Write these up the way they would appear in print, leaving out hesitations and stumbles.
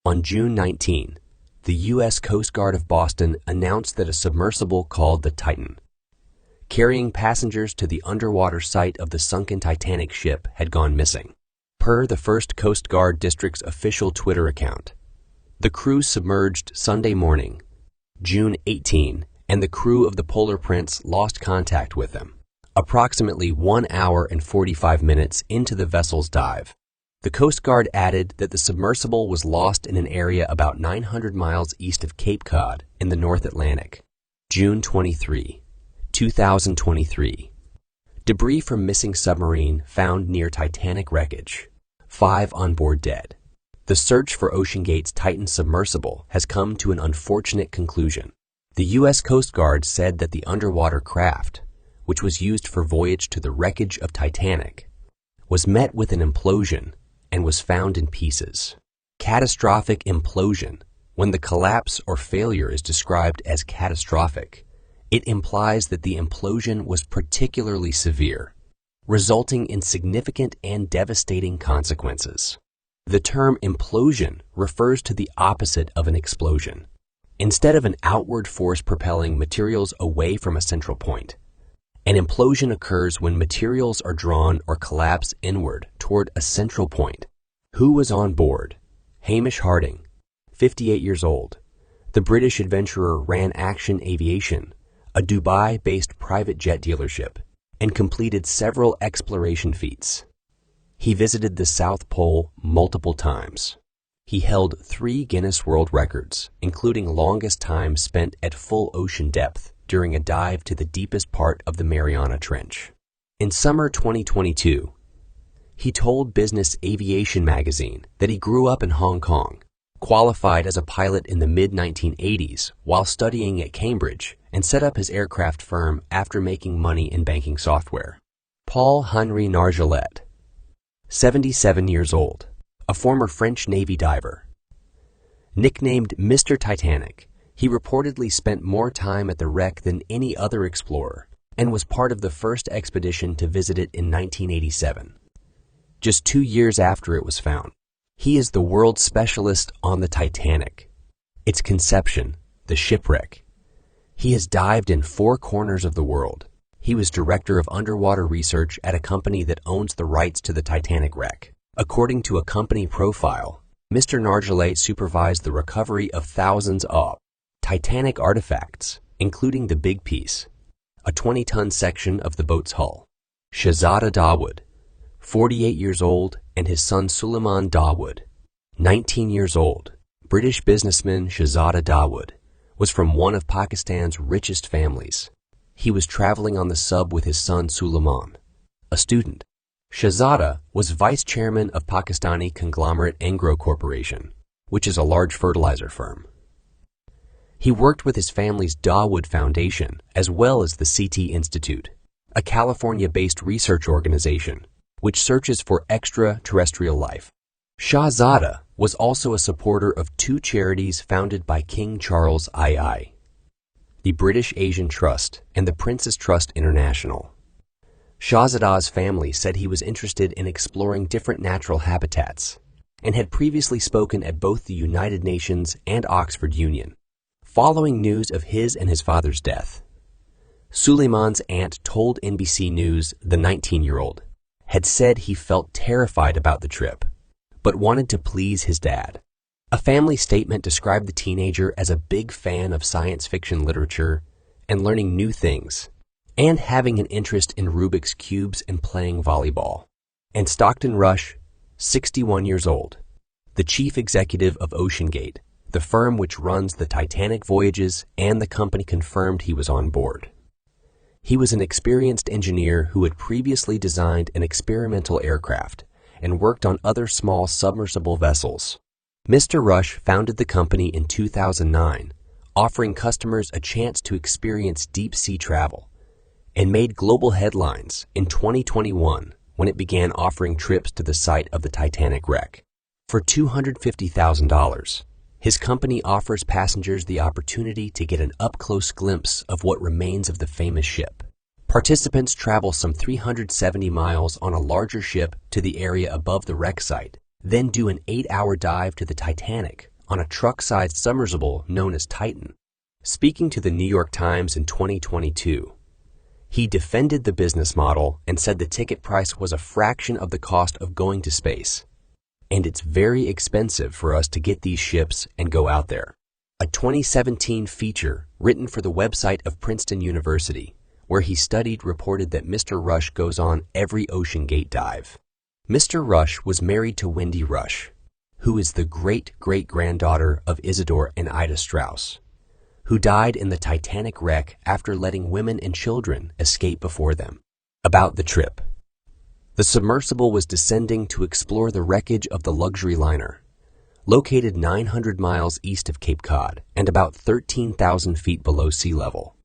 On June 19, the U.S. Coast Guard of Boston announced that a submersible called the Titan, carrying passengers to the underwater site of the sunken Titanic ship, had gone missing. Per the 1st Coast Guard District's official Twitter account, the crew submerged Sunday morning, June 18, and the crew of the Polar Prince lost contact with them approximately 1 hour and 45 minutes into the vessel's dive. The Coast Guard added that the submersible was lost in an area about 900 miles east of Cape Cod in the North Atlantic. June 23, 2023. Debris from missing submarine found near Titanic wreckage. 5 on board dead. The search for OceanGate's Titan submersible has come to an unfortunate conclusion. The U.S. Coast Guard said that the underwater craft, which was used for voyage to the wreckage of Titanic, was met with an implosion and was found in pieces. Catastrophic implosion. When the collapse or failure is described as catastrophic, it implies that the implosion was particularly severe, resulting in significant and devastating consequences. The term implosion refers to the opposite of an explosion. Instead of an outward force propelling materials away from a central point, an implosion occurs when materials are drawn or collapse inward toward a central point. Who was on board? Hamish Harding, 58 years old. The British adventurer ran Action Aviation, a Dubai-based private jet dealership, and completed several exploration feats. He visited the South Pole multiple times. He held 3 Guinness World Records, including longest time spent at full ocean depth during a dive to the deepest part of the Mariana Trench. In summer 2022, he told Business Aviation magazine that he grew up in Hong Kong, qualified as a pilot in the mid-1980s while studying at Cambridge, and set up his aircraft firm after making money in banking software. Paul-Henry Nargeolet, 77 years old, a former French Navy diver. Nicknamed Mr. Titanic, he reportedly spent more time at the wreck than any other explorer and was part of the first expedition to visit it in 1987, just 2 years after it was found. He is the world specialist on the Titanic, its conception, the shipwreck. He has dived in 4 corners of the world. He was director of underwater research at a company that owns the rights to the Titanic wreck. According to a company profile, Mr. Nargeolet supervised the recovery of thousands of Titanic artifacts, including the Big Piece, a 20-ton section of the boat's hull. Shahzada Dawood, 48 years old, and his son Suleman Dawood, 19 years old. British businessman Shahzada Dawood was from one of Pakistan's richest families. He was traveling on the sub with his son Suleman, a student. Shahzada was vice chairman of Pakistani conglomerate Engro Corporation, which is a large fertilizer firm. He worked with his family's Dawood Foundation as well as the CT Institute, a California-based research organization which searches for extraterrestrial life. Shahzada was also a supporter of 2 charities founded by King Charles II, the British Asian Trust and the Prince's Trust International. Shahzada's family said he was interested in exploring different natural habitats and had previously spoken at both the United Nations and Oxford Union. Following news of his and his father's death, Suleiman's aunt told NBC News the 19-year-old had said he felt terrified about the trip, but wanted to please his dad. A family statement described the teenager as a big fan of science fiction literature and learning new things, and having an interest in Rubik's Cubes and playing volleyball. And Stockton Rush, 61 years old, the chief executive of OceanGate, the firm which runs the Titanic voyages, and the company confirmed he was on board. He was an experienced engineer who had previously designed an experimental aircraft and worked on other small submersible vessels. Mr. Rush founded the company in 2009, offering customers a chance to experience deep-sea travel, and made global headlines in 2021 when it began offering trips to the site of the Titanic wreck. For $250,000, his company offers passengers the opportunity to get an up-close glimpse of what remains of the famous ship. Participants travel some 370 miles on a larger ship to the area above the wreck site, then do an 8-hour dive to the Titanic on a truck-sized submersible known as Titan. Speaking to the New York Times in 2022, he defended the business model and said the ticket price was a fraction of the cost of going to space. And it's very expensive for us to get these ships and go out there. A 2017 feature written for the website of Princeton University, where he studied, reported that Mr. Rush goes on every OceanGate dive. Mr. Rush was married to Wendy Rush, who is the great-great-granddaughter of Isidore and Ida Strauss, who died in the Titanic wreck after letting women and children escape before them. About the trip. The submersible was descending to explore the wreckage of the luxury liner, located 900 miles east of Cape Cod and about 13,000 feet below sea level.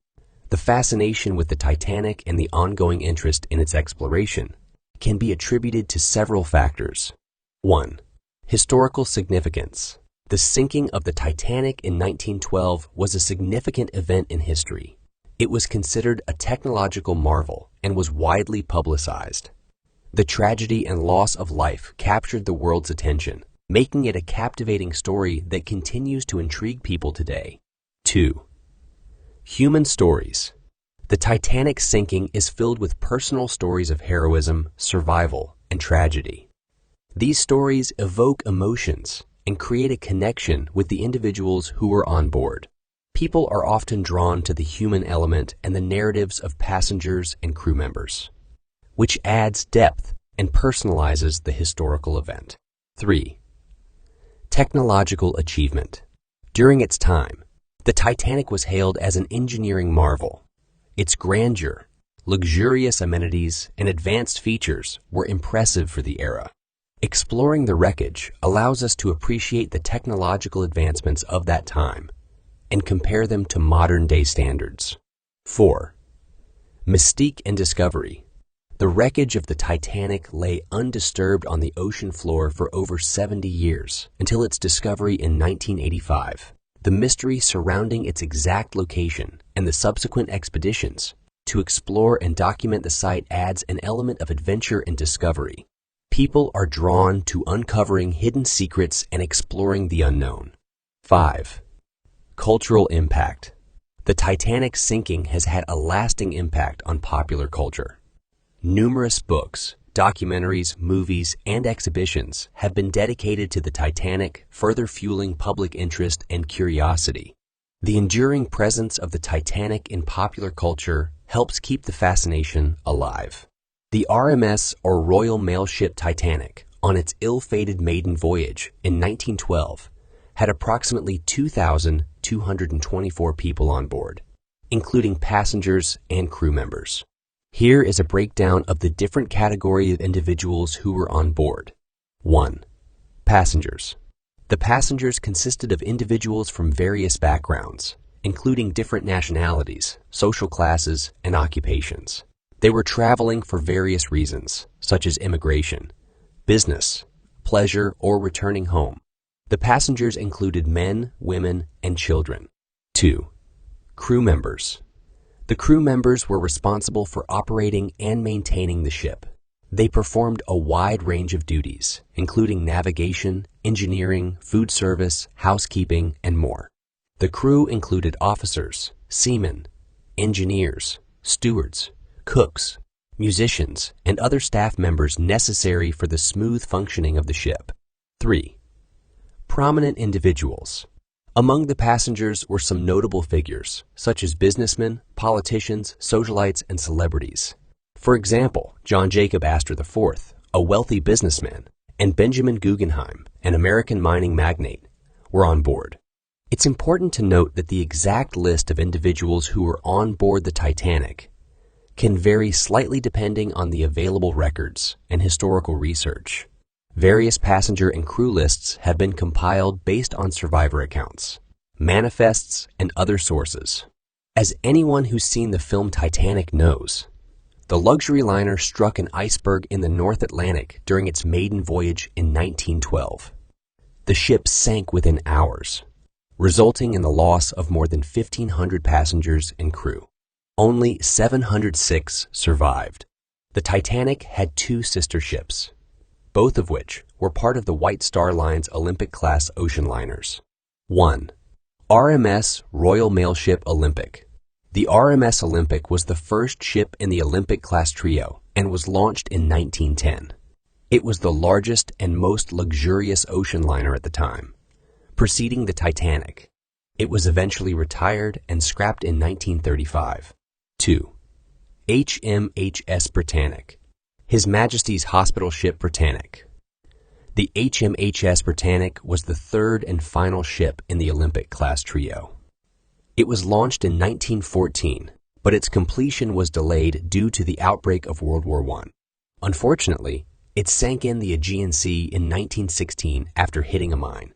The fascination with the Titanic and the ongoing interest in its exploration can be attributed to several factors. 1. Historical significance. The sinking of the Titanic in 1912 was a significant event in history. It was considered a technological marvel and was widely publicized. The tragedy and loss of life captured the world's attention, making it a captivating story that continues to intrigue people today. 2. Human stories. The Titanic sinking is filled with personal stories of heroism, survival, and tragedy. These stories evoke emotions and create a connection with the individuals who were on board. People are often drawn to the human element and the narratives of passengers and crew members, which adds depth and personalizes the historical event. 3. Technological achievement. During its time, the Titanic was hailed as an engineering marvel. Its grandeur, luxurious amenities, and advanced features were impressive for the era. Exploring the wreckage allows us to appreciate the technological advancements of that time and compare them to modern-day standards. 4. Mystique and discovery. The wreckage of the Titanic lay undisturbed on the ocean floor for over 70 years until its discovery in 1985. The mystery surrounding its exact location and the subsequent expeditions to explore and document the site adds an element of adventure and discovery. People are drawn to uncovering hidden secrets and exploring the unknown. 5. Cultural impact. The Titanic's sinking has had a lasting impact on popular culture. Numerous books, documentaries, movies, and exhibitions have been dedicated to the Titanic, further fueling public interest and curiosity. The enduring presence of the Titanic in popular culture helps keep the fascination alive. The RMS, or Royal Mail Ship Titanic, on its ill-fated maiden voyage in 1912, had approximately 2,224 people on board, including passengers and crew members. Here is a breakdown of the different category of individuals who were on board. 1. Passengers. The passengers consisted of individuals from various backgrounds, including different nationalities, social classes, and occupations. They were traveling for various reasons, such as immigration, business, pleasure, or returning home. The passengers included men, women, and children. 2. Crew members. The crew members were responsible for operating and maintaining the ship. They performed a wide range of duties, including navigation, engineering, food service, housekeeping, and more. The crew included officers, seamen, engineers, stewards, cooks, musicians, and other staff members necessary for the smooth functioning of the ship. 3. Prominent individuals. Among the passengers were some notable figures, such as businessmen, politicians, socialites, and celebrities. For example, John Jacob Astor IV, a wealthy businessman, and Benjamin Guggenheim, an American mining magnate, were on board. It's important to note that the exact list of individuals who were on board the Titanic can vary slightly depending on the available records and historical research. Various passenger and crew lists have been compiled based on survivor accounts, manifests, and other sources. As anyone who's seen the film Titanic knows, the luxury liner struck an iceberg in the North Atlantic during its maiden voyage in 1912. The ship sank within hours, resulting in the loss of more than 1,500 passengers and crew. Only 706 survived. The Titanic had two sister ships, both of which were part of the White Star Line's Olympic-class ocean liners. 1. RMS Royal Mail Ship Olympic. The RMS Olympic was the first ship in the Olympic-class trio and was launched in 1910. It was the largest and most luxurious ocean liner at the time, preceding the Titanic. It was eventually retired and scrapped in 1935. 2. HMHS Britannic. His Majesty's Hospital Ship Britannic. The HMHS Britannic was the third and final ship in the Olympic-class trio. It was launched in 1914, but its completion was delayed due to the outbreak of World War I. Unfortunately, it sank in the Aegean Sea in 1916 after hitting a mine.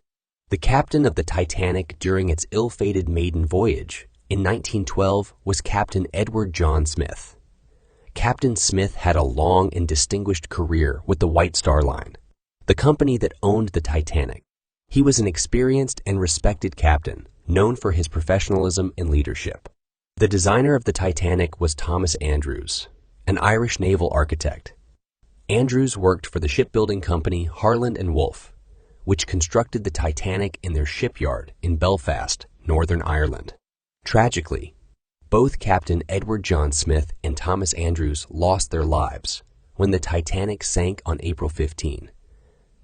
The captain of the Titanic during its ill-fated maiden voyage in 1912 was Captain Edward John Smith. Captain Smith had a long and distinguished career with the White Star Line, the company that owned the Titanic. He was an experienced and respected captain, known for his professionalism and leadership. The designer of the Titanic was Thomas Andrews, an Irish naval architect. Andrews worked for the shipbuilding company Harland & Wolff, which constructed the Titanic in their shipyard in Belfast, Northern Ireland. Tragically, both Captain Edward John Smith and Thomas Andrews lost their lives when the Titanic sank on April 15,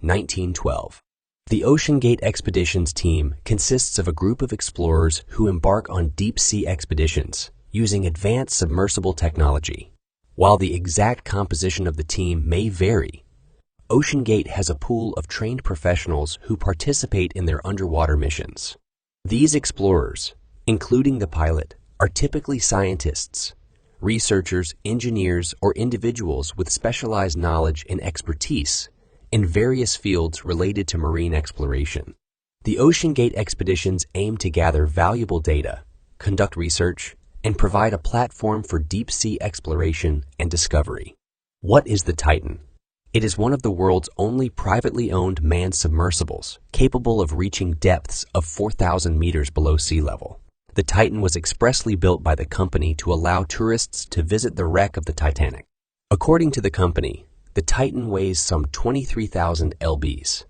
1912. The OceanGate Expeditions team consists of a group of explorers who embark on deep-sea expeditions using advanced submersible technology. While the exact composition of the team may vary, OceanGate has a pool of trained professionals who participate in their underwater missions. These explorers, including the pilot, are typically scientists, researchers, engineers, or individuals with specialized knowledge and expertise in various fields related to marine exploration. The OceanGate expeditions aim to gather valuable data, conduct research, and provide a platform for deep-sea exploration and discovery. What is the Titan? It is one of the world's only privately owned manned submersibles, capable of reaching depths of 4,000 meters below sea level. The Titan was expressly built by the company to allow tourists to visit the wreck of the Titanic. According to the company, the Titan weighs some 23,000 lbs,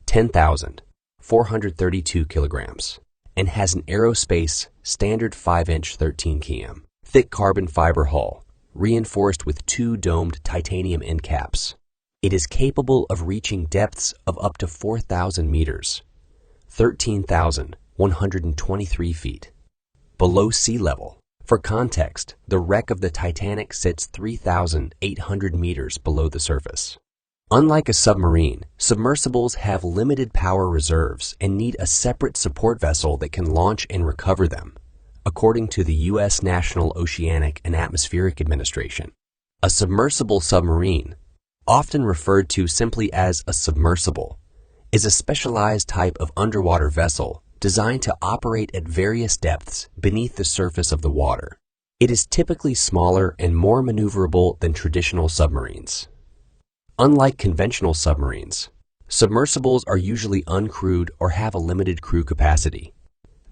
10,432 kilograms, and has an aerospace standard 5-inch 13 km thick carbon fiber hull, reinforced with 2 domed titanium end caps. It is capable of reaching depths of up to 4,000 meters, 13,123 feet, below sea level. For context, the wreck of the Titanic sits 3,800 meters below the surface. Unlike a submarine, submersibles have limited power reserves and need a separate support vessel that can launch and recover them, according to the U.S. National Oceanic and Atmospheric Administration. A submersible submarine, often referred to simply as a submersible, is a specialized type of underwater vessel designed to operate at various depths beneath the surface of the water. It is typically smaller and more maneuverable than traditional submarines. Unlike conventional submarines, submersibles are usually uncrewed or have a limited crew capacity.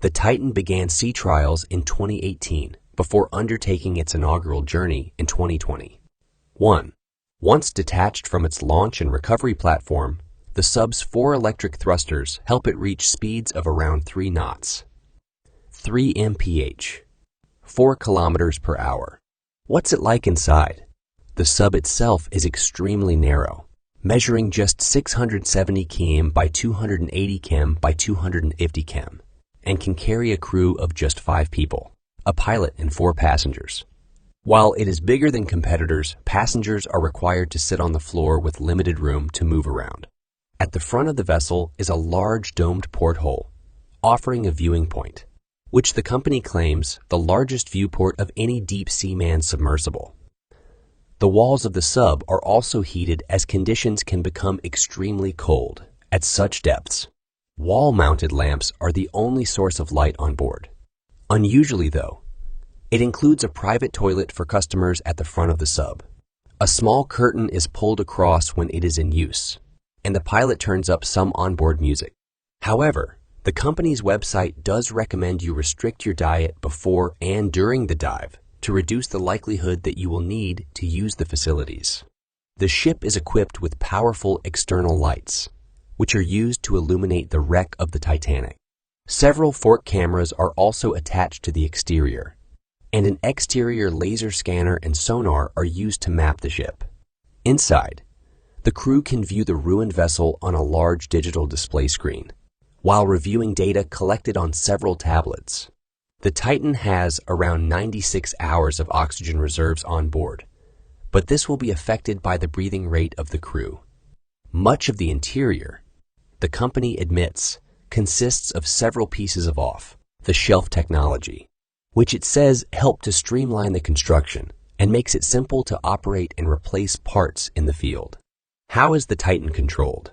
The Titan began sea trials in 2018 before undertaking its inaugural journey in 2020. 1. Once detached from its launch and recovery platform, the sub's 4 electric thrusters help it reach speeds of around 3 knots, 3 mph, 4 kilometers per hour. What's it like inside? The sub itself is extremely narrow, measuring just 670 km by 280 km by 250 km, and can carry a crew of just 5 people, a pilot and 4 passengers. While it is bigger than competitors, passengers are required to sit on the floor with limited room to move around. At the front of the vessel is a large domed porthole, offering a viewing point, which the company claims the largest viewport of any deep-sea manned submersible. The walls of the sub are also heated as conditions can become extremely cold at such depths. Wall-mounted lamps are the only source of light on board. Unusually, though, it includes a private toilet for customers at the front of the sub. A small curtain is pulled across when it is in use, and the pilot turns up some onboard music. However, the company's website does recommend you restrict your diet before and during the dive to reduce the likelihood that you will need to use the facilities. The ship is equipped with powerful external lights, which are used to illuminate the wreck of the Titanic. Several fork cameras are also attached to the exterior, and an exterior laser scanner and sonar are used to map the ship. Inside, the crew can view the ruined vessel on a large digital display screen, while reviewing data collected on several tablets. The Titan has around 96 hours of oxygen reserves on board, but this will be affected by the breathing rate of the crew. Much of the interior, the company admits, consists of several pieces of off-the-shelf technology, which it says help to streamline the construction and makes it simple to operate and replace parts in the field. How is the Titan controlled?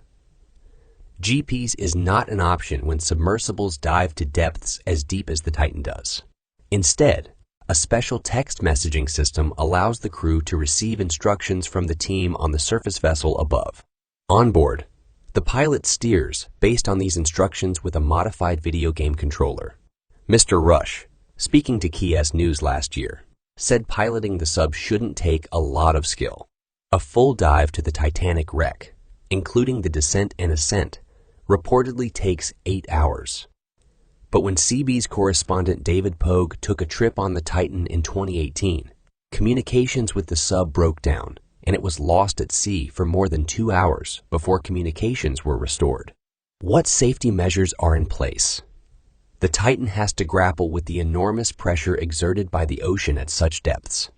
GPS is not an option when submersibles dive to depths as deep as the Titan does. Instead, a special text messaging system allows the crew to receive instructions from the team on the surface vessel above. On board, the pilot steers based on these instructions with a modified video game controller. Mr. Rush, speaking to KS News last year, said piloting the sub shouldn't take a lot of skill. A full dive to the Titanic wreck, including the descent and ascent, reportedly takes 8 hours. But when CB's correspondent David Pogue took a trip on the Titan in 2018, communications with the sub broke down, and it was lost at sea for more than 2 hours before communications were restored. What safety measures are in place? The Titan has to grapple with the enormous pressure exerted by the ocean at such depths.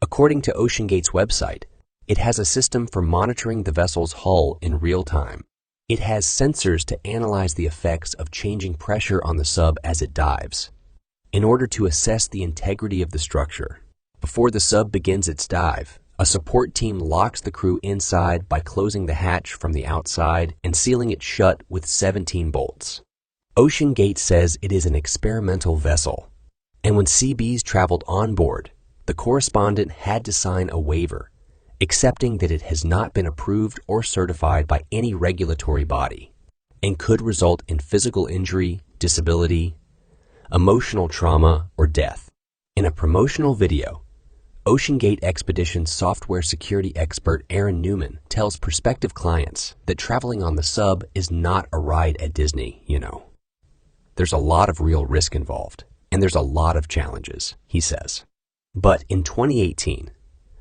According to OceanGate's website, it has a system for monitoring the vessel's hull in real time. It has sensors to analyze the effects of changing pressure on the sub as it dives, in order to assess the integrity of the structure. Before the sub begins its dive, a support team locks the crew inside by closing the hatch from the outside and sealing it shut with 17 bolts. OceanGate says it is an experimental vessel, and when CBs traveled on board, the correspondent had to sign a waiver, accepting that it has not been approved or certified by any regulatory body, and could result in physical injury, disability, emotional trauma, or death. In a promotional video, OceanGate Expedition software security expert Aaron Newman tells prospective clients that traveling on the sub is not a ride at Disney, There's a lot of real risk involved, and there's a lot of challenges, he says. But in 2018,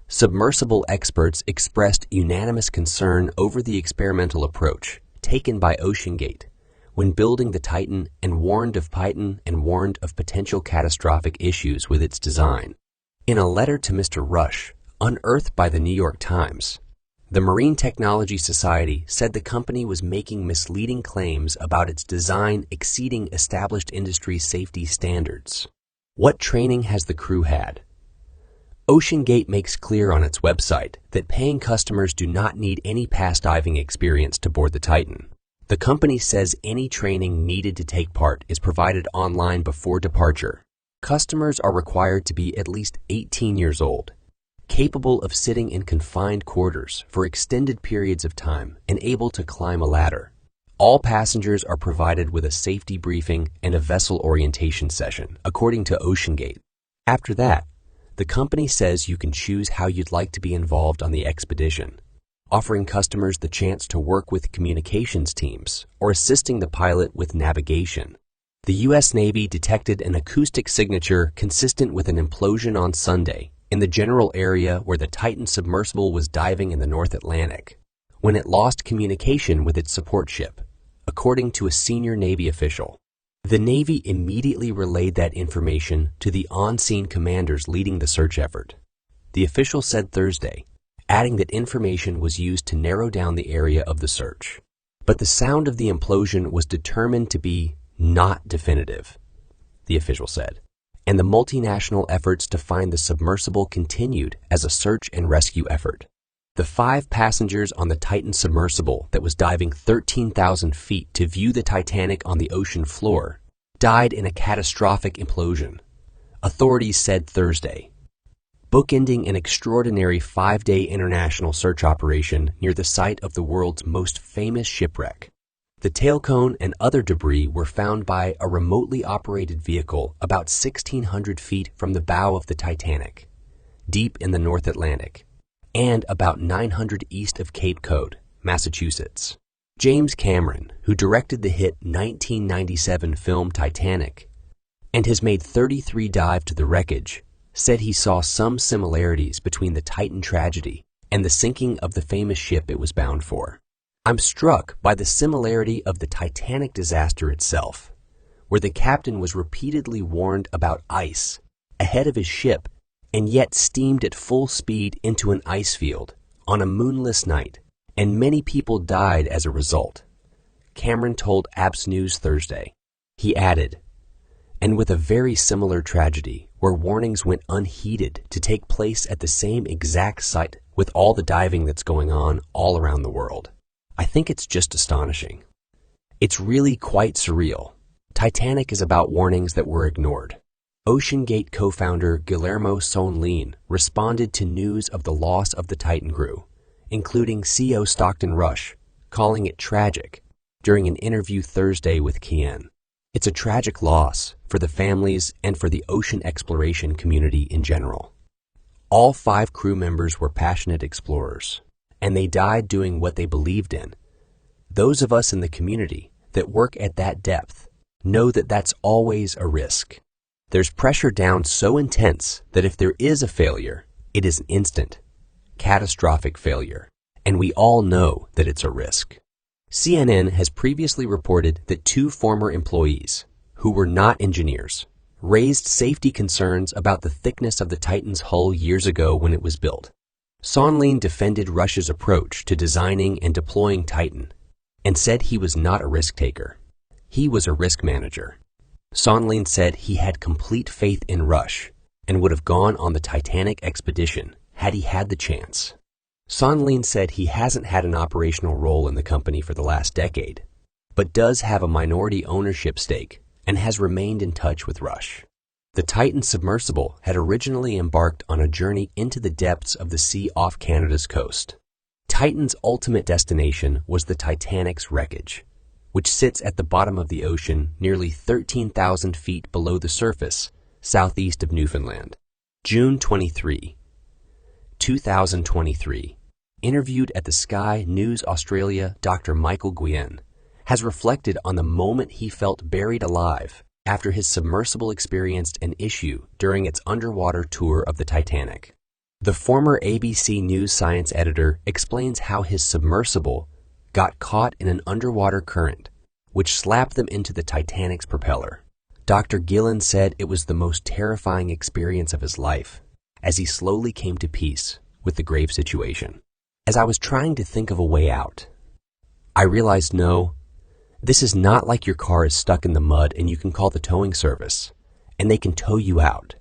submersible experts expressed unanimous concern over the experimental approach taken by OceanGate when building the Titan and warned of potential catastrophic issues with its design. In a letter to Mr. Rush, unearthed by the New York Times, the Marine Technology Society said the company was making misleading claims about its design exceeding established industry safety standards. What training has the crew had? OceanGate makes clear on its website that paying customers do not need any past diving experience to board the Titan. The company says any training needed to take part is provided online before departure. Customers are required to be at least 18 years old, capable of sitting in confined quarters for extended periods of time, and able to climb a ladder. All passengers are provided with a safety briefing and a vessel orientation session, according to OceanGate. After that, the company says you can choose how you'd like to be involved on the expedition, offering customers the chance to work with communications teams or assisting the pilot with navigation. The U.S. Navy detected an acoustic signature consistent with an implosion on Sunday in the general area where the Titan submersible was diving in the North Atlantic, when it lost communication with its support ship, according to a senior Navy official. The Navy immediately relayed that information to the on-scene commanders leading the search effort. The official said Thursday, adding that information was used to narrow down the area of the search. But the sound of the implosion was determined to be not definitive, the official said, and the multinational efforts to find the submersible continued as a search and rescue effort. The 5 passengers on the Titan submersible that was diving 13,000 feet to view the Titanic on the ocean floor died in a catastrophic implosion, authorities said Thursday, bookending an extraordinary 5-day international search operation near the site of the world's most famous shipwreck. The tail cone and other debris were found by a remotely operated vehicle about 1,600 feet from the bow of the Titanic, deep in the North Atlantic, and about 900 east of Cape Cod, Massachusetts. James Cameron, who directed the hit 1997 film Titanic and has made 33 dives to the wreckage, said he saw some similarities between the Titan tragedy and the sinking of the famous ship it was bound for. I'm struck by the similarity of the Titanic disaster itself, where the captain was repeatedly warned about ice ahead of his ship and yet steamed at full speed into an ice field on a moonless night, and many people died as a result, Cameron told ABS News Thursday. He added, and with a very similar tragedy where warnings went unheeded to take place at the same exact site with all the diving that's going on all around the world. I think it's just astonishing. It's really quite surreal. Titanic is about warnings that were ignored. OceanGate co-founder Guillermo Suleman responded to news of the loss of the Titan crew, including CEO Stockton Rush, calling it tragic during an interview Thursday with KN. It's a tragic loss for the families and for the ocean exploration community in general. All 5 crew members were passionate explorers, and they died doing what they believed in. Those of us in the community that work at that depth know that that's always a risk. There's pressure down so intense that if there is a failure, it is an instant, catastrophic failure, and we all know that it's a risk. CNN has previously reported that 2 former employees, who were not engineers, raised safety concerns about the thickness of the Titan's hull years ago when it was built. Suleman defended Rush's approach to designing and deploying Titan and said he was not a risk taker. He was a risk manager. Suleman said he had complete faith in Rush and would have gone on the Titanic expedition had he had the chance. Suleman said he hasn't had an operational role in the company for the last decade, but does have a minority ownership stake and has remained in touch with Rush. The Titan submersible had originally embarked on a journey into the depths of the sea off Canada's coast. Titan's ultimate destination was the Titanic's wreckage, which sits at the bottom of the ocean nearly 13,000 feet below the surface, southeast of Newfoundland. June 23, 2023, interviewed at the Sky News Australia, Dr. Michael Guillen has reflected on the moment he felt buried alive after his submersible experienced an issue during its underwater tour of the Titanic. The former ABC News science editor explains how his submersible got caught in an underwater current, which slapped them into the Titanic's propeller. Dr. Guillen said it was the most terrifying experience of his life as he slowly came to peace with the grave situation. As I was trying to think of a way out, I realized no, this is not like your car is stuck in the mud and you can call the towing service and they can tow you out.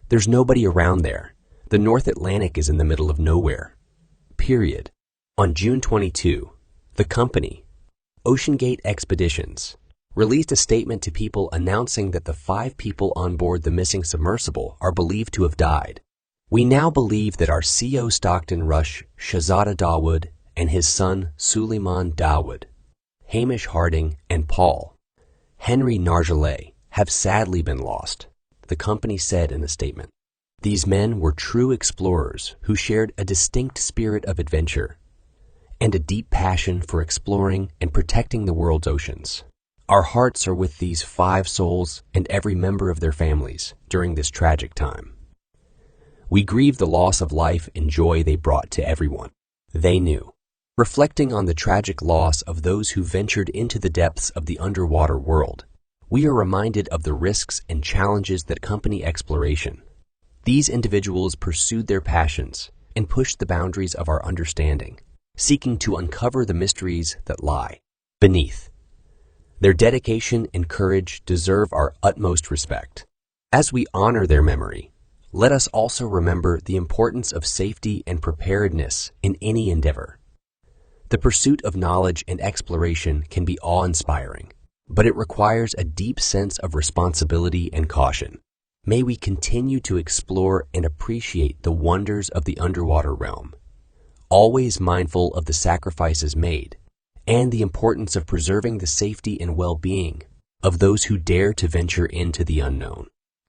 There's nobody around there. The North Atlantic is in the middle of nowhere. Period. On June 22, the company, OceanGate Expeditions, released a statement to people announcing that the 5 people on board the missing submersible are believed to have died. We now believe that our CEO Stockton Rush, Shahzada Dawood, and his son Suleman Dawood, Hamish Harding, and Paul-Henry Nargeolet have sadly been lost, the company said in a statement. These men were true explorers who shared a distinct spirit of adventure and a deep passion for exploring and protecting the world's oceans. Our hearts are with these 5 souls and every member of their families during this tragic time. We grieve the loss of life and joy they brought to everyone they knew. Reflecting on the tragic loss of those who ventured into the depths of the underwater world, we are reminded of the risks and challenges that accompany exploration. These individuals pursued their passions and pushed the boundaries of our understanding, seeking to uncover the mysteries that lie beneath. Their dedication and courage deserve our utmost respect. As we honor their memory, let us also remember the importance of safety and preparedness in any endeavor. The pursuit of knowledge and exploration can be awe-inspiring, but it requires a deep sense of responsibility and caution. May we continue to explore and appreciate the wonders of the underwater realm, always mindful of the sacrifices made and the importance of preserving the safety and well-being of those who dare to venture into the unknown.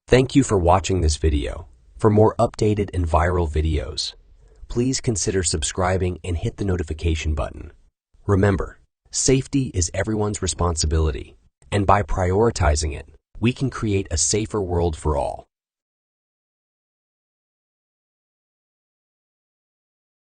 Thank you for watching this video. For more updated and viral videos, please consider subscribing and hit the notification button. Remember, Safety is everyone's responsibility, and by prioritizing it, we can create a safer world for all.